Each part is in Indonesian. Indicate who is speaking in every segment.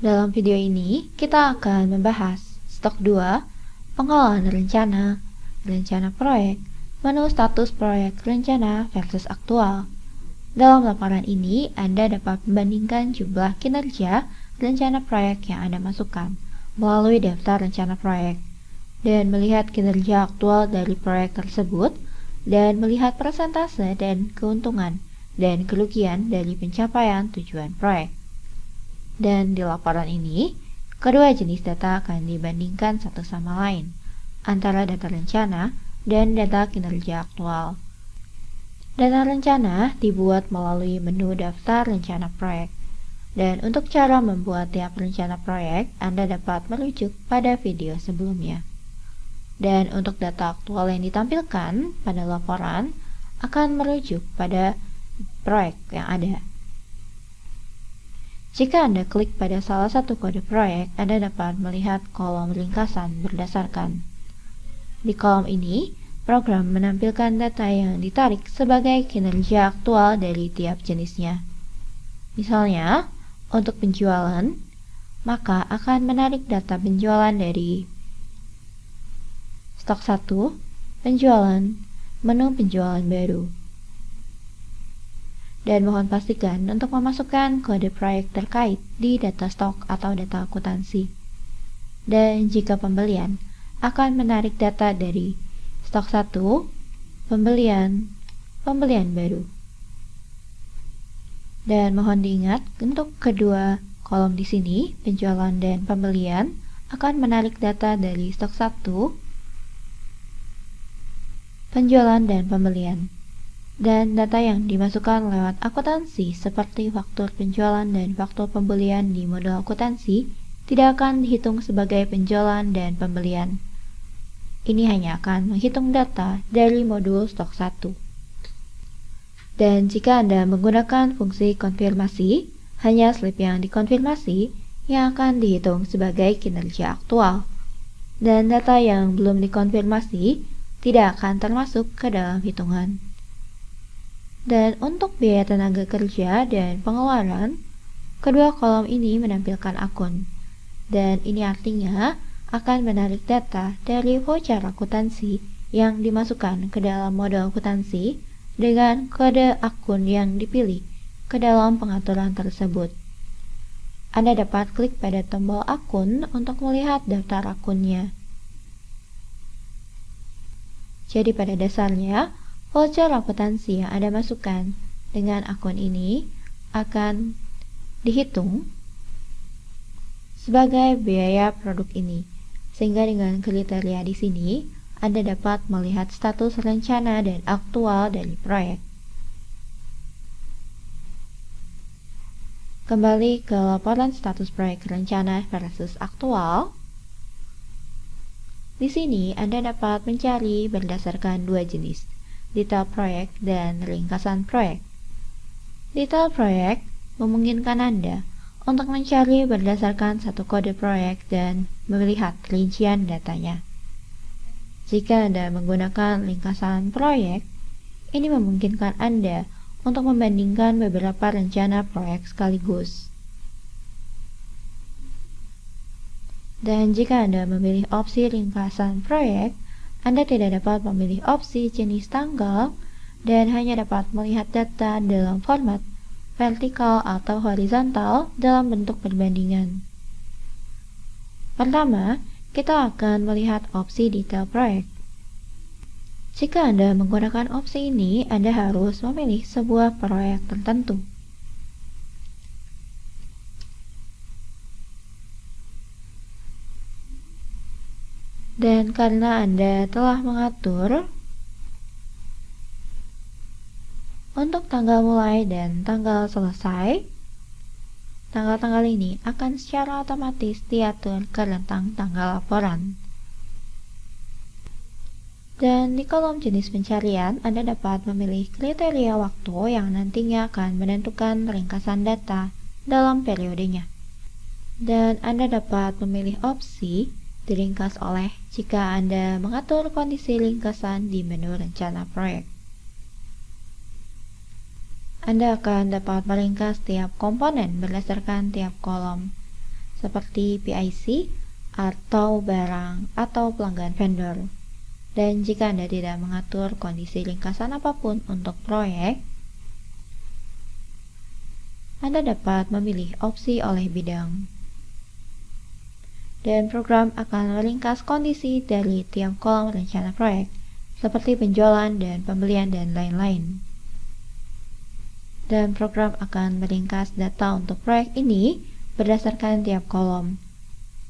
Speaker 1: Dalam video ini, kita akan membahas stok 2, pengelolaan rencana, rencana proyek, menu status proyek rencana versus aktual. Dalam laporan ini, Anda dapat membandingkan jumlah kinerja rencana proyek yang Anda masukkan melalui daftar rencana proyek, dan melihat kinerja aktual dari proyek tersebut, dan melihat persentase dan keuntungan dan kerugian dari pencapaian tujuan proyek. Dan di laporan ini, kedua jenis data akan dibandingkan satu sama lain, antara data rencana dan data kinerja aktual. Data rencana dibuat melalui menu daftar rencana proyek. Dan untuk cara membuat tiap rencana proyek, Anda dapat merujuk pada video sebelumnya. Dan untuk data aktual yang ditampilkan pada laporan akan merujuk pada proyek yang ada. Jika Anda klik pada salah satu kode proyek, Anda dapat melihat kolom ringkasan berdasarkan. Di kolom ini, program menampilkan data yang ditarik sebagai kinerja aktual dari tiap jenisnya. Misalnya, untuk penjualan, maka akan menarik data penjualan dari stok 1, penjualan, menu penjualan baru. Dan mohon pastikan untuk memasukkan kode proyek terkait di data stok atau data akuntansi. Dan jika pembelian, akan menarik data dari stok 1, pembelian baru. Dan mohon diingat untuk kedua kolom di sini, penjualan dan pembelian, akan menarik data dari stok 1, penjualan dan pembelian. Dan data yang dimasukkan lewat akuntansi seperti faktur penjualan dan faktur pembelian di modul akuntansi tidak akan dihitung sebagai penjualan dan pembelian. Ini hanya akan menghitung data dari modul stok 1. Dan jika Anda menggunakan fungsi konfirmasi, hanya slip yang dikonfirmasi yang akan dihitung sebagai kinerja aktual. Dan data yang belum dikonfirmasi tidak akan termasuk ke dalam hitungan. Dan untuk biaya tenaga kerja dan pengeluaran, kedua kolom ini menampilkan akun. Dan ini artinya akan menarik data dari voucher akuntansi yang dimasukkan ke dalam modul akuntansi dengan kode akun yang dipilih ke dalam pengaturan tersebut. Anda dapat klik pada tombol akun untuk melihat daftar akunnya. Jadi pada dasarnya, voucher akuntansi yang Anda masukkan dengan akun ini akan dihitung sebagai biaya produk ini. Sehingga dengan kriteria di sini, Anda dapat melihat status rencana dan aktual dari proyek. Kembali ke laporan status proyek rencana versus aktual. Di sini Anda dapat mencari berdasarkan dua jenis, detail proyek dan ringkasan proyek. Detail proyek memungkinkan Anda untuk mencari berdasarkan satu kode proyek dan melihat rincian datanya. Jika Anda menggunakan ringkasan proyek, ini memungkinkan Anda untuk membandingkan beberapa rencana proyek sekaligus. Dan jika Anda memilih opsi ringkasan proyek, Anda tidak dapat memilih opsi jenis tanggal dan hanya dapat melihat data dalam format vertikal atau horizontal dalam bentuk perbandingan. Pertama, kita akan melihat opsi detail proyek. Jika Anda menggunakan opsi ini, Anda harus memilih sebuah proyek tertentu. Dan karena Anda telah mengatur untuk tanggal mulai dan tanggal selesai, tanggal-tanggal ini akan secara otomatis diatur ke rentang tanggal laporan. Dan di kolom jenis pencarian, Anda dapat memilih kriteria waktu yang nantinya akan menentukan ringkasan data dalam periodenya. Dan Anda dapat memilih opsi diringkas oleh jika Anda mengatur kondisi ringkasan di menu rencana proyek. Anda akan dapat meringkas tiap komponen berdasarkan tiap kolom. seperti PIC atau barang atau pelanggan vendor. Dan jika Anda tidak mengatur kondisi ringkasan apapun untuk proyek, Anda dapat memilih opsi oleh bidang. Dan program akan meringkas kondisi dari tiap kolom rencana proyek, seperti penjualan dan pembelian dan lain-lain. Dan program akan meringkas data untuk proyek ini berdasarkan tiap kolom.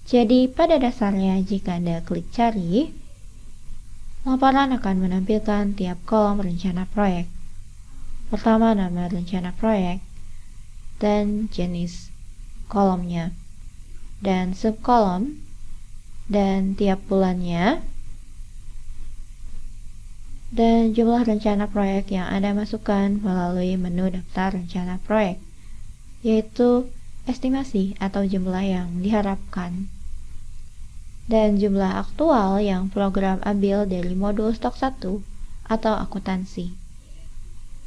Speaker 1: Jadi pada dasarnya jika Anda klik cari, laporan akan menampilkan tiap kolom rencana proyek. Pertama nama rencana proyek, dan jenis kolomnya, dan subkolom, dan tiap bulannya, dan jumlah rencana proyek yang Anda masukkan melalui menu daftar rencana proyek, yaitu estimasi atau jumlah yang diharapkan, dan jumlah aktual yang program ambil dari modul stok 1 atau akuntansi.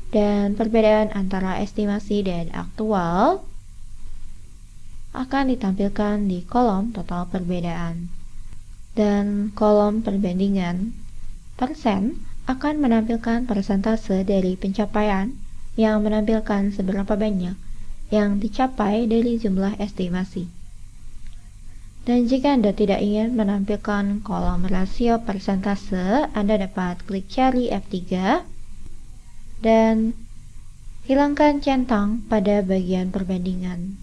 Speaker 1: Dan perbedaan antara estimasi dan aktual akan ditampilkan di kolom total perbedaan. Dan kolom perbandingan persen akan menampilkan persentase dari pencapaian yang menampilkan seberapa banyak yang dicapai dari jumlah estimasi. Dan jika Anda tidak ingin menampilkan kolom rasio persentase, Anda dapat klik cari F3 dan hilangkan centang pada bagian perbandingan.